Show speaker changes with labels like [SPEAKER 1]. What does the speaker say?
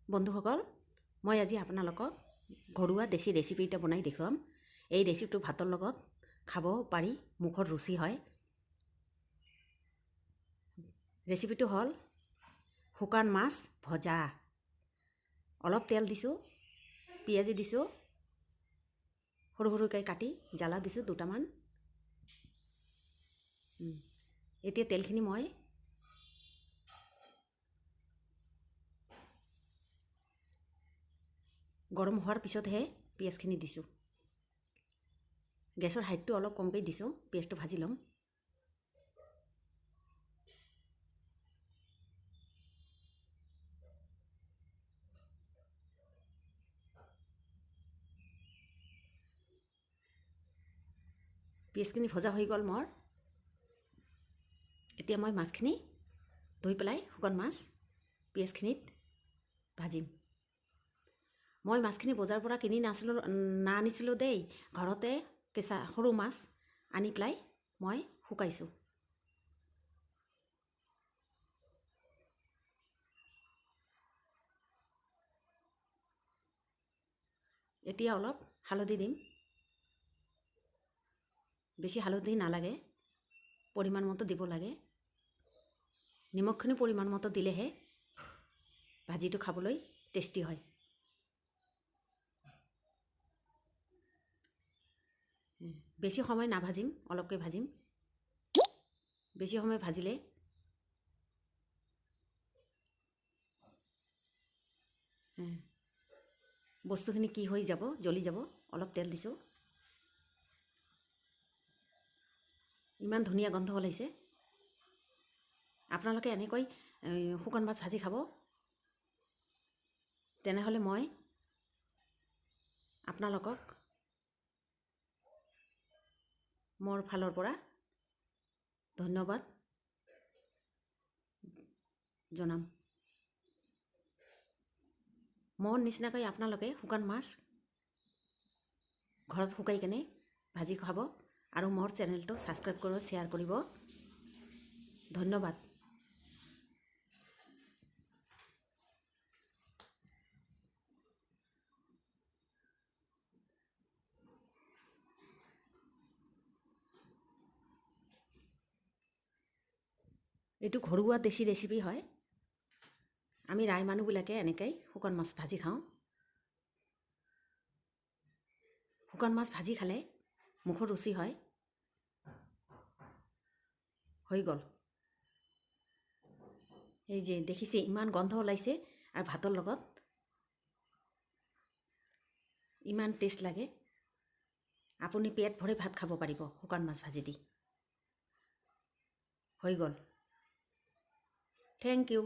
[SPEAKER 1] বন্ধুসকল, মই আজি আপোনালোকক ঘৰুৱা দেশী ৰেচিপি এটা বনাই দেখুৱাম। এই ৰেচিপিটো ভাতৰ লগত খাব পাৰি, মুখৰ ৰুচি হয়। ৰেচিপিটো হ'ল শুকান মাছ ভজা। অলপ তেল দিছোঁ, পিঁয়াজি দিছোঁ, সৰু সৰুকৈ কাটি জ্বালা দিছোঁ দুটামান। এতিয়া তেলখিনি মই গৰম হোৱাৰ পিছতহে পিঁয়াজখিনি দিছোঁ। গেছৰ হাইটটো অলপ কমকৈ দিছোঁ, পিঁয়াজটো ভাজি ল'ম। পিঁয়াজখিনি ভজা হৈ গ'ল মোৰ। এতিয়া মই মাছখিনি ধুই পেলাই শুকান মাছ পিঁয়াজখিনিত ভাজিম। মই মাছখিনি বজাৰৰ পৰা কিনি নানিছিলোঁ দেই, ঘৰতে কেঁচা সৰু মাছ আনি পেলাই মই শুকাইছোঁ। এতিয়া অলপ হালধি দিম। বেছি হালধি নালাগে, পৰিমাণ মতো দিব লাগে। নিমখখিনি পৰিমাণ মতো দিলেহে ভাজিটো খাবলৈ টেষ্টি হয়। বেছি সময় নাভাজিম, অলপকৈ ভাজিম। বেছি সময় ভাজিলে বস্তুখিনি কি হৈ যাব, জ্বলি যাব। অলপ তেল দিছোঁ। ইমান ধুনীয়া গন্ধ ওলাইছে। আপোনালোকে এনেকৈ শুকান মাছ ভাজি খাব। তেনেহ'লে মই আপোনালোকক মোৰ ফালৰ পৰা ধন্যবাদ জনাম। মোৰ নিচিনাকৈ আপোনালোকে শুকান মাছ ঘৰত শুকাই কেনে ভাজি খাব আৰু মোৰ চেনেলটো ছাবস্ক্ৰাইব কৰিব, শ্বেয়াৰ কৰিব। ধন্যবাদ। এইটো ঘৰুৱা দেশী ৰেচিপি হয়। আমি ৰাই মানুহবিলাকে এনেকৈ শুকান মাছ ভাজি খাওঁ। শুকান মাছ ভাজি খালে মুখৰ ৰুচি হয়। হৈ গ'ল। এই যে দেখিছে ইমান গন্ধ ওলাইছে আৰু ভাতৰ লগত ইমান টেষ্ট লাগে। আপুনি পেট ভৰি ভাত খাব পাৰিব শুকান মাছ ভাজি দি। হৈ গ'ল। Thank U.